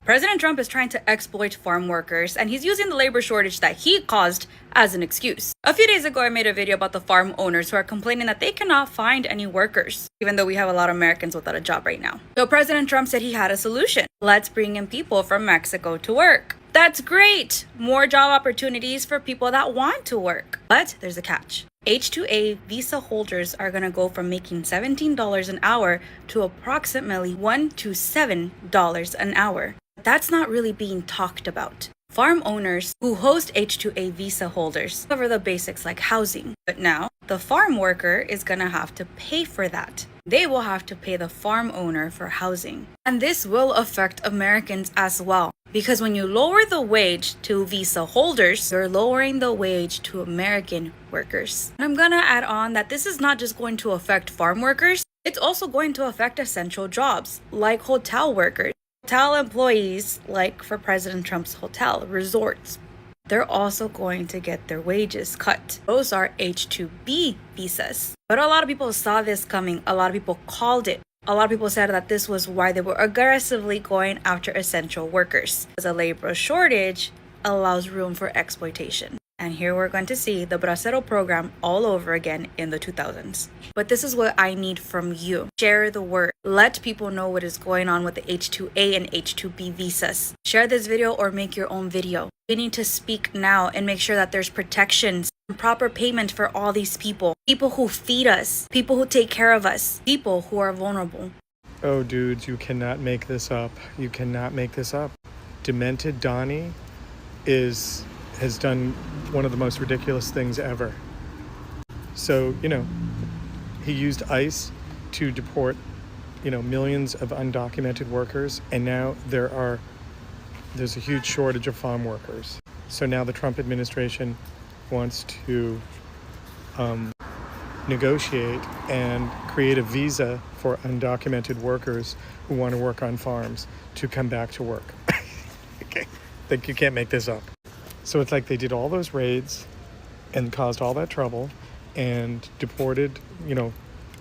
President Trump is trying to exploit farm workers, and he's using the labor shortage that he caused as an excuse. A few days ago, I made a video about the farm owners who are complaining that they cannot find any workers, even though we have a lot of Americans without a job right now. So President Trump said he had a solution. Let's bring in people from Mexico to work. That's great! More job opportunities for people that want to work. But there's a catch. H-2A visa holders are going to go from making $17 an hour to approximately $1 to $7 an hour. That's not really being talked about. Farm owners who host H-2A visa holders cover the basics like housing. But now, the farm worker is going to have to pay for that. They will have to pay the farm owner for housing. And this will affect Americans as well. Because when you lower the wage to visa holders, you're lowering the wage to American workers. And I'm going to add on that this is not just going to affect farm workers, it's also going to affect essential jobs like hotel workers. Hotel employees, like for President Trump's hotel, resorts, they're also going to get their wages cut. Those are H-2B visas. But a lot of people saw this coming. A lot of people called it. A lot of people said that this was why they were aggressively going after essential workers. Because a labor shortage allows room for exploitation. And here we're going to see the Bracero program all over again in the 2000s. But this is what I need from you. Share the word. Let people know what is going on with the H-2A and H-2B visas. Share this video or make your own video. We need to speak now and make sure that there's protections and proper payment for all these people. People who feed us, people who take care of us, people who are vulnerable. Oh, dudes, you cannot make this up. You cannot make this up. Demented Donnie has done one of the most ridiculous things ever. So, he used ICE to deport, millions of undocumented workers, and now there's a huge shortage of farm workers. So now the Trump administration wants to negotiate and create a visa for undocumented workers who want to work on farms to come back to work. Okay, you can't make this up. So it's like they did all those raids and caused all that trouble and deported,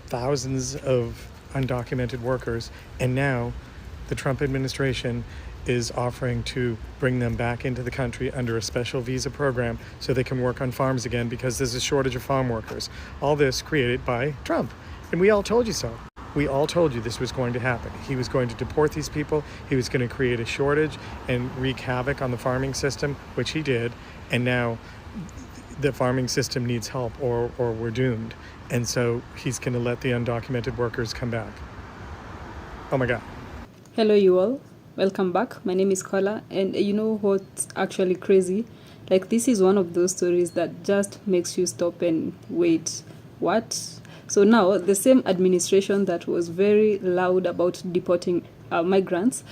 thousands of undocumented workers. And now the Trump administration is offering to bring them back into the country under a special visa program so they can work on farms again because there's a shortage of farm workers. All this created by Trump. And we all told you so. We all told you this was going to happen. He was going to deport these people. He was going to create a shortage and wreak havoc on the farming system, which he did. And now the farming system needs help or we're doomed. And so he's going to let the undocumented workers come back. Oh my God. Hello, you all. Welcome back. My name is Kola. And you know what's actually crazy? Like, this is one of those stories that just makes you stop and wait. What? So now, the same administration that was very loud about deporting migrants,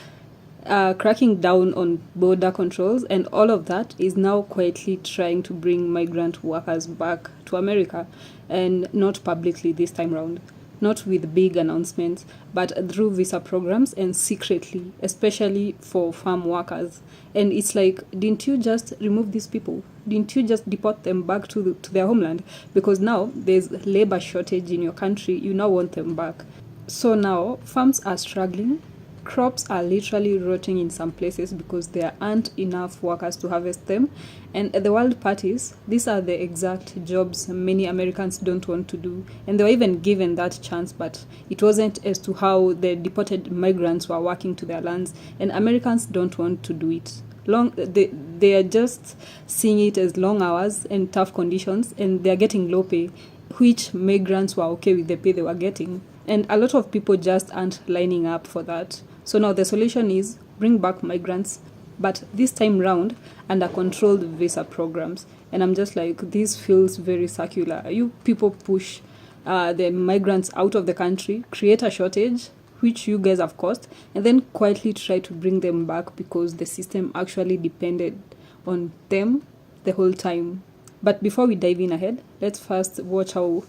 cracking down on border controls, and all of that is now quietly trying to bring migrant workers back to America, and not publicly this time around. Not with big announcements, but through visa programs and secretly, especially for farm workers. And it's like, didn't you just remove these people? Didn't you just deport them back to their homeland? Because now there's labor shortage in your country, you now want them back. So now farms are struggling. Crops are literally rotting in some places because there aren't enough workers to harvest them. And at the world parties, these are the exact jobs many Americans don't want to do. And they were even given that chance, but it wasn't as to how the deported migrants were working to their lands. And Americans don't want to do it. They are just seeing it as long hours and tough conditions, and they're getting low pay, which migrants were okay with the pay they were getting. And a lot of people just aren't lining up for that. So now the solution is bring back migrants, but this time round under controlled visa programs. And I'm just like, this feels very circular. You people push the migrants out of the country, create a shortage, which you guys have caused, and then quietly try to bring them back because the system actually depended on them the whole time. But before we dive in ahead, let's first watch how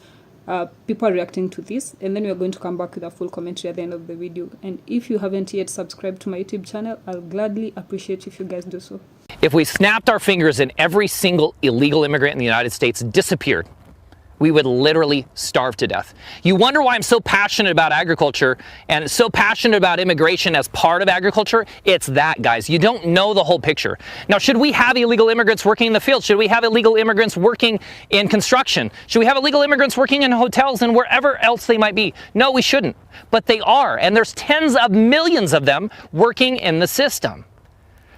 people are reacting to this, and then we're going to come back with a full commentary at the end of the video. And if you haven't yet subscribed to my YouTube channel, I'll gladly appreciate if you guys do so. If we snapped our fingers and every single illegal immigrant in the United States disappeared, we would literally starve to death. You wonder why I'm so passionate about agriculture and so passionate about immigration as part of agriculture? It's that, guys. You don't know the whole picture. Now, should we have illegal immigrants working in the field? Should we have illegal immigrants working in construction? Should we have illegal immigrants working in hotels and wherever else they might be? No, we shouldn't. But they are, and there's tens of millions of them working in the system.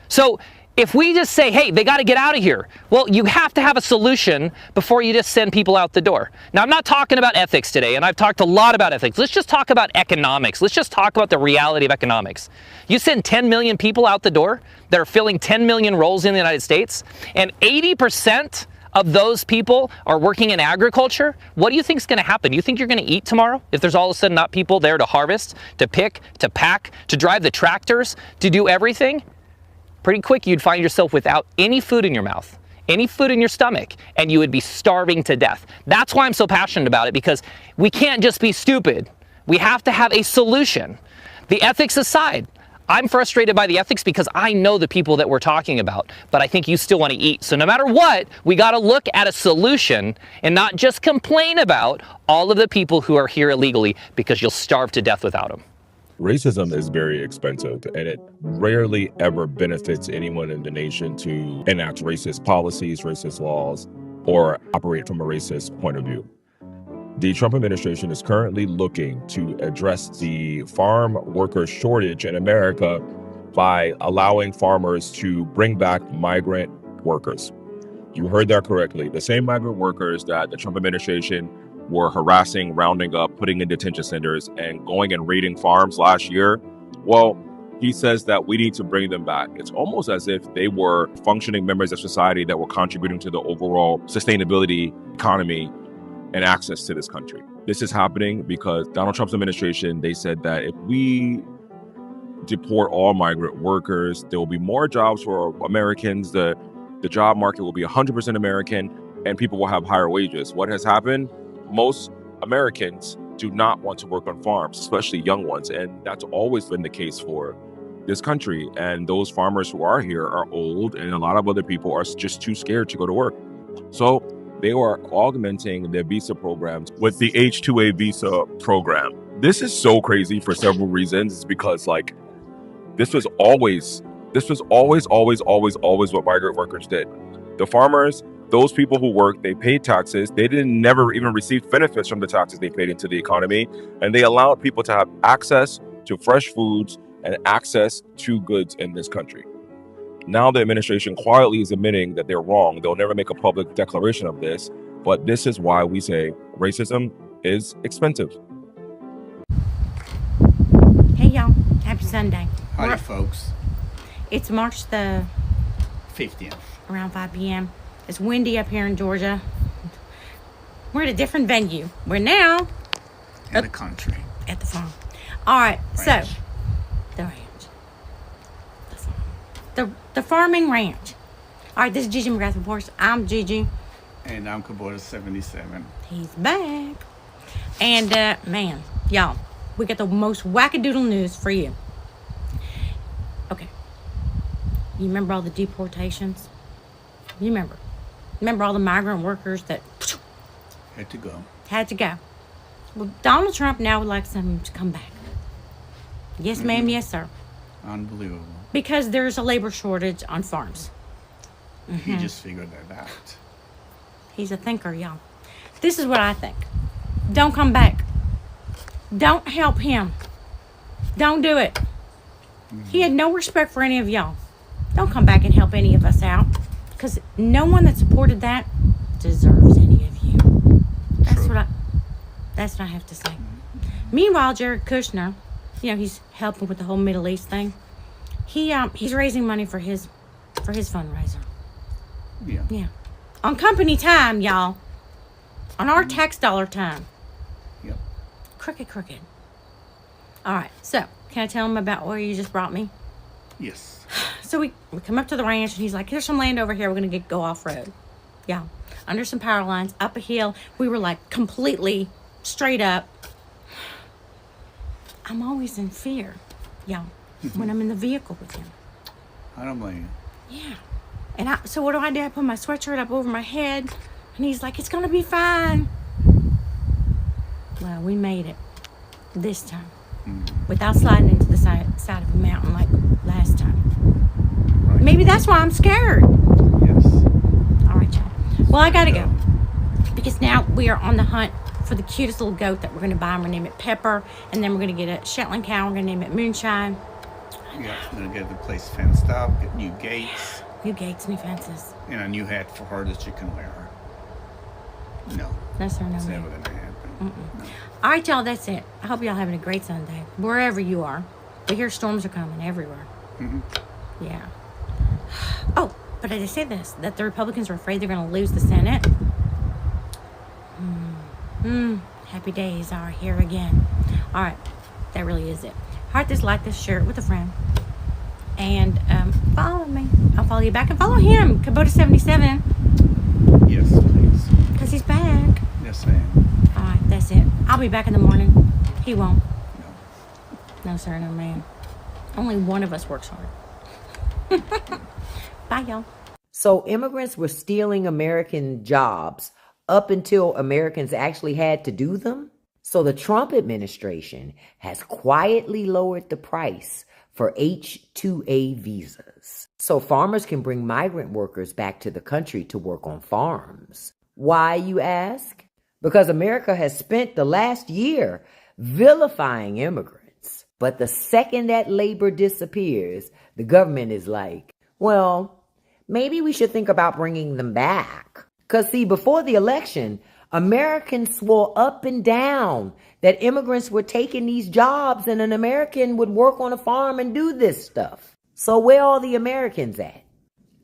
So if we just say, hey, they got to get out of here, well, you have to have a solution before you just send people out the door. Now, I'm not talking about ethics today, and I've talked a lot about ethics. Let's just talk about economics. Let's just talk about the reality of economics. You send 10 million people out the door that are filling 10 million roles in the United States, and 80% of those people are working in agriculture. What do you think is going to happen? Do you think you're going to eat tomorrow if there's all of a sudden not people there to harvest, to pick, to pack, to drive the tractors, to do everything? Pretty quick, you'd find yourself without any food in your mouth, any food in your stomach, and you would be starving to death. That's why I'm so passionate about it, because we can't just be stupid. We have to have a solution. The ethics aside, I'm frustrated by the ethics because I know the people that we're talking about, but I think you still want to eat. So no matter what, we got to look at a solution and not just complain about all of the people who are here illegally, because you'll starve to death without them. Racism is very expensive, and it rarely ever benefits anyone in the nation to enact racist policies, racist laws, or operate from a racist point of view. The Trump administration is currently looking to address the farm worker shortage in America by allowing farmers to bring back migrant workers. You heard that correctly. The same migrant workers that the Trump administration were harassing, rounding up, putting in detention centers, and going and raiding farms last year. Well, he says that we need to bring them back. It's almost as if they were functioning members of society that were contributing to the overall sustainability, economy, and access to this country. This is happening because Donald Trump's administration, they said that if we deport all migrant workers, there will be more jobs for Americans. The job market will be 100% American, and people will have higher wages. What has happened? Most Americans do not want to work on farms, especially young ones. And that's always been the case for this country. And those farmers who are here are old, and a lot of other people are just too scared to go to work. So they are augmenting their visa programs with the H-2A visa program. This is so crazy for several reasons. It's because this was always what migrant workers did. The farmers, those people who work, they paid taxes. They never even receive benefits from the taxes they paid into the economy. And they allowed people to have access to fresh foods and access to goods in this country. Now the administration quietly is admitting that they're wrong. They'll never make a public declaration of this, but this is why we say racism is expensive. Hey y'all, happy Sunday. Howdy, folks. It's March the 50th. around 5 p.m. It's windy up here in Georgia. We're at a different venue. We're now In the country. at the farm. All right, Ranch. so the ranch, the farm, the farming ranch. All right, this is Gigi McGrath Reports. I'm Gigi. And I'm Kubota 77. He's back. And man, y'all, we got the most wackadoodle news for you. Okay, you remember all the deportations? You remember all the migrant workers that Had to go. had to go. Well, Donald Trump now would like them to come back. Yes, ma'am, yes, sir. Unbelievable. Because there's a labor shortage on farms. He just figured that out. He's a thinker, y'all. This is what I think. Don't come back. Don't help him. Don't do it. He had no respect for any of y'all. Don't come back and help any of us out. Because no one that supported that deserves any of you. That's what I have to say. Meanwhile, Jared Kushner, he's helping with the whole Middle East thing. He's raising money for his fundraiser. Yeah. Yeah. On company time, y'all. On our tax dollar time. Yep. Crooked. All right. So, can I tell him about where you just brought me? Yes. So we come up to the ranch, and he's like, "Here's some land over here. We're going to go off-road." Yeah. Under some power lines, up a hill. We were like completely straight up. I'm always in fear, y'all, when I'm in the vehicle with him. I don't blame you. Yeah. And so what do? I put my sweatshirt up over my head, and he's like, "It's going to be fine." Well, we made it this time without sliding into the side of a mountain like last time. Right. Maybe that's why I'm scared. Yes. All right, y'all. Well, I gotta go because now we are on the hunt for the cutest little goat that we're gonna buy. I'm gonna name it Pepper, and then we're gonna get a Shetland cow. We're gonna name it Moonshine. Yeah, I'm gonna get the place fenced up, get new gates, New gates, new fences. and a new hat for her that she can wear. No, No, sir, no, it's ma'am. never gonna happen. No. All right, y'all, that's it. I hope y'all having a great Sunday, wherever you are. We hear storms are coming everywhere. Yeah. Oh, but I just say this, that the Republicans are afraid they're going to lose the Senate. Happy days are here again. All right, that really is it. Heart this, like this, share it with a friend. And follow me. I'll follow you back and follow him, Kubota77, Yes, please. because he's back. Yes, I am. All right, that's it. I'll be back in the morning. He won't. No. No, sir, no, ma'am. Only one of us works hard. Bye, y'all. So immigrants were stealing American jobs up until Americans actually had to do them. So the Trump administration has quietly lowered the price for H-2A visas, so farmers can bring migrant workers back to the country to work on farms. Why, you ask? Because America has spent the last year vilifying immigrants. But the second that labor disappears, the government is like, well, maybe we should think about bringing them back. Because, see, before the election, Americans swore up and down that immigrants were taking these jobs and an American would work on a farm and do this stuff. So where are the Americans at?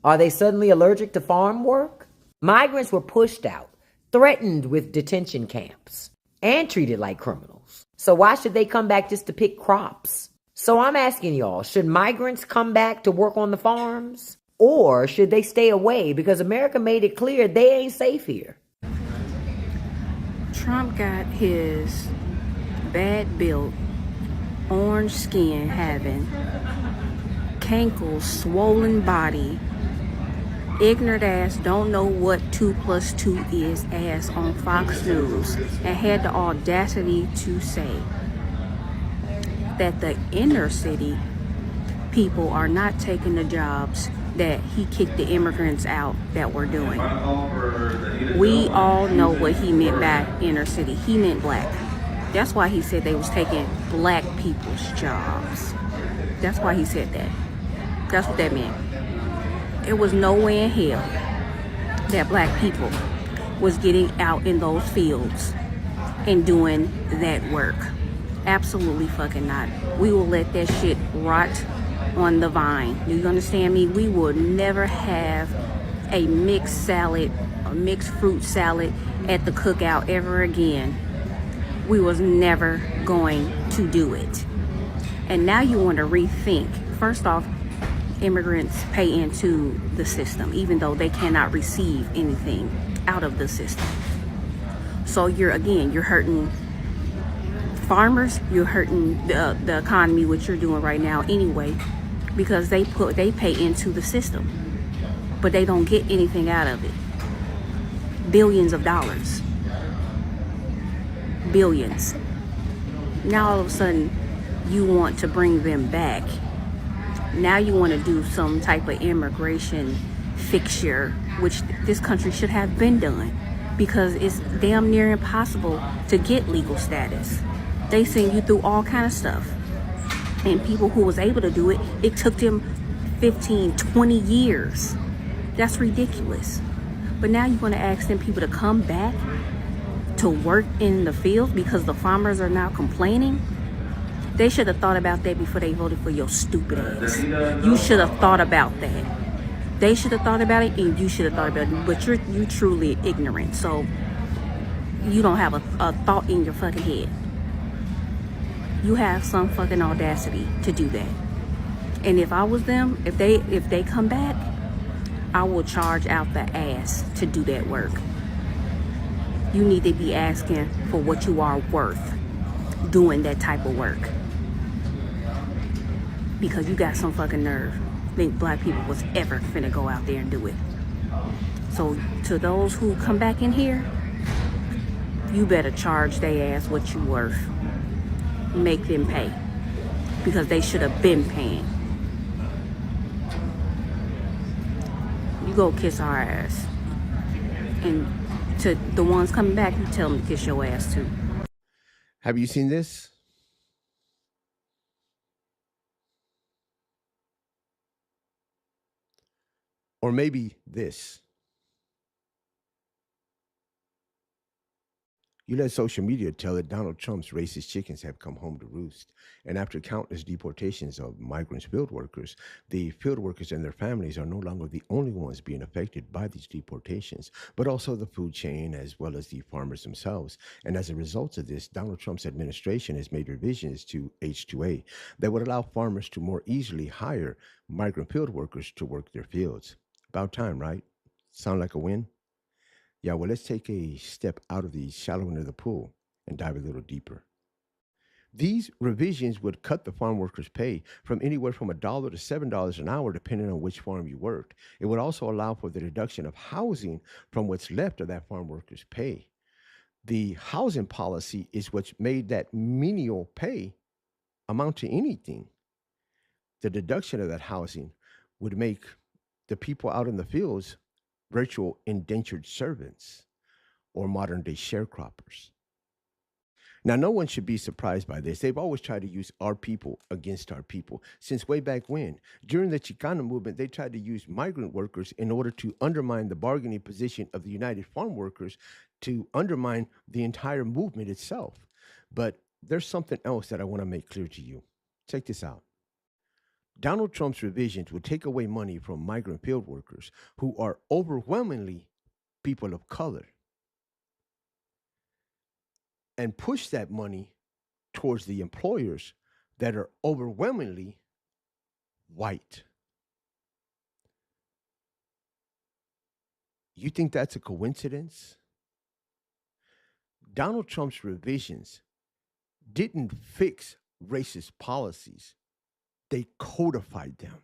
Are they suddenly allergic to farm work? Migrants were pushed out, threatened with detention camps, and treated like criminals. So why should they come back just to pick crops? So I'm asking y'all, should migrants come back to work on the farms? Or should they stay away because America made it clear they ain't safe here? Trump got his bad built, orange skin having, cankles, swollen body, ignorant ass, don't know what 2 + 2 is ass on Fox News, and had the audacity to say that the inner city people are not taking the jobs that he kicked the immigrants out that we're doing. We all know what he meant by inner city. He meant black. That's why he said they was taking black people's jobs. That's why he said that. That's what that meant. It was no way in hell that black people was getting out in those fields and doing that work. Absolutely fucking not. We will let that shit rot on the vine. Do you understand me? We will never have a mixed salad, a mixed fruit salad at the cookout ever again. We was never going to do it. And now you want to rethink. First off, immigrants pay into the system, even though they cannot receive anything out of the system. So you're hurting farmers, you're hurting the economy, which you're doing right now anyway, because they pay into the system, but they don't get anything out of it. Billions of dollars. Billions. Now all of a sudden you want to bring them back. Now you want to do some type of immigration fixture, which this country should have been done, because it's damn near impossible to get legal status. They send you through all kind of stuff. And people who was able to do it, it took them 15, 20 years. That's ridiculous. But now you want to ask them people to come back to work in the field because the farmers are now complaining? They should have thought about that before they voted for your stupid ass. You should have thought about that. They should have thought about it, and you should have thought about it. But you truly ignorant, so you don't have a thought in your fucking head. You have some fucking audacity to do that. And if I was them, if they come back, I will charge out the ass to do that work. You need to be asking for what you are worth doing that type of work. Because you got some fucking nerve. Think black people was ever finna go out there and do it. So to those who come back in here, you better charge their ass what you worth. Make them pay. Because they should have been paying. You go kiss our ass. And to the ones coming back, you tell them to kiss your ass too. Have you seen this? Or maybe this. You let social media tell that Donald Trump's racist chickens have come home to roost. And after countless deportations of migrant field workers, the field workers and their families are no longer the only ones being affected by these deportations, but also the food chain as well as the farmers themselves. And as a result of this, Donald Trump's administration has made revisions to H-2A that would allow farmers to more easily hire migrant field workers to work their fields. About time, right? Sound like a win? Yeah, well, let's take a step out of the shallow end of the pool and dive a little deeper. These revisions would cut the farm workers' pay from anywhere from $1 to $7 an hour, depending on which farm you worked. It would also allow for the deduction of housing from what's left of that farm workers' pay. The housing policy is what's made that menial pay amount to anything. The deduction of that housing would make the people out in the fields virtual indentured servants or modern day sharecroppers. Now, no one should be surprised by this. They've always tried to use our people against our people since way back when. During the Chicano movement, they tried to use migrant workers in order to undermine the bargaining position of the United Farm Workers, to undermine the entire movement itself. But there's something else that I want to make clear to you. Check this out. Donald Trump's revisions would take away money from migrant field workers who are overwhelmingly people of color and push that money towards the employers that are overwhelmingly white. You think that's a coincidence? Donald Trump's revisions didn't fix racist policies. They codified them.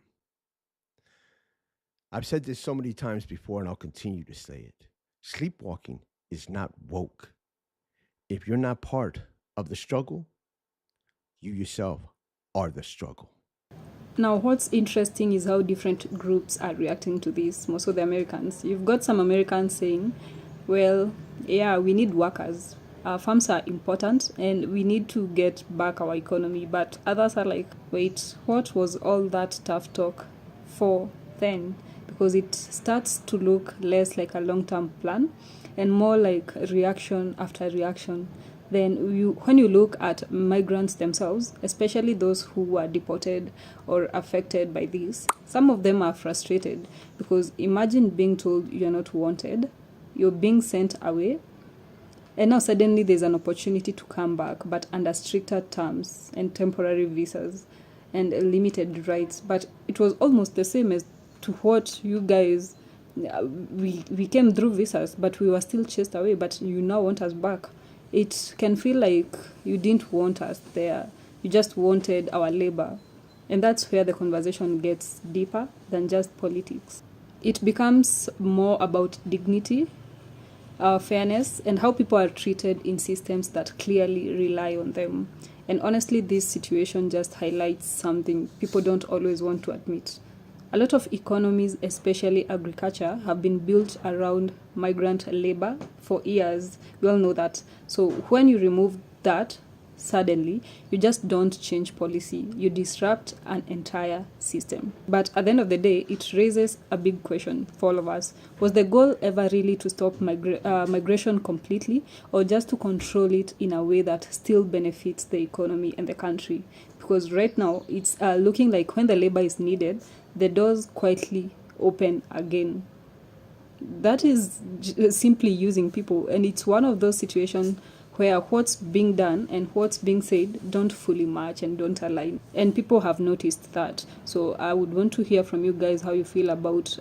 I've said this so many times before, and I'll continue to say it. Sleepwalking is not woke. If you're not part of the struggle, you yourself are the struggle. Now, what's interesting is how different groups are reacting to this, most of the Americans. You've got some Americans saying, well, yeah, we need workers. Our farms are important and we need to get back our economy. But others are like, wait, what was all that tough talk for then? Because it starts to look less like a long-term plan and more like reaction after reaction. Then when you look at migrants themselves, especially those who were deported or affected by this, some of them are frustrated because imagine being told you're not wanted, you're being sent away, and now suddenly there's an opportunity to come back, but under stricter terms and temporary visas and limited rights. But it was almost the same as to what you guys, we came through visas, but we were still chased away, but you now want us back. It can feel like you didn't want us there. You just wanted our labor. And that's where the conversation gets deeper than just politics. It becomes more about dignity, fairness, and how people are treated in systems that clearly rely on them. And honestly, this situation just highlights something people don't always want to admit. A lot of economies, especially agriculture, have been built around migrant labor for years. We all know that. So when you remove that, suddenly, you just don't change policy. You disrupt an entire system. But at the end of the day, it raises a big question for all of us. Was the goal ever really to stop migration completely, or just to control it in a way that still benefits the economy and the country? Because right now, it's looking like when the labor is needed, the doors quietly open again. That is simply using people. And it's one of those situations where what's being done and what's being said don't fully match and don't align. And people have noticed that. So I would want to hear from you guys how you feel about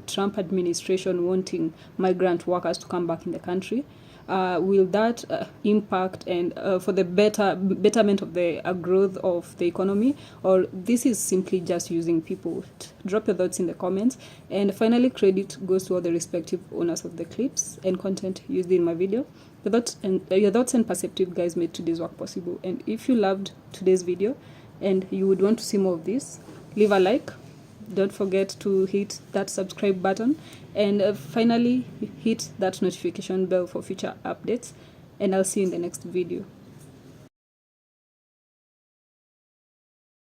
Trump administration wanting migrant workers to come back in the country. Will that impact and for the betterment of the growth of the economy, or this is simply just using people? Drop your thoughts in the comments. And finally, credit goes to all the respective owners of the clips and content used in my video. Your thoughts and perspective, guys, made today's work possible. And if you loved today's video and you would want to see more of this, leave a like. Don't forget to hit that subscribe button, and finally hit that notification bell for future updates, and I'll see you in the next video.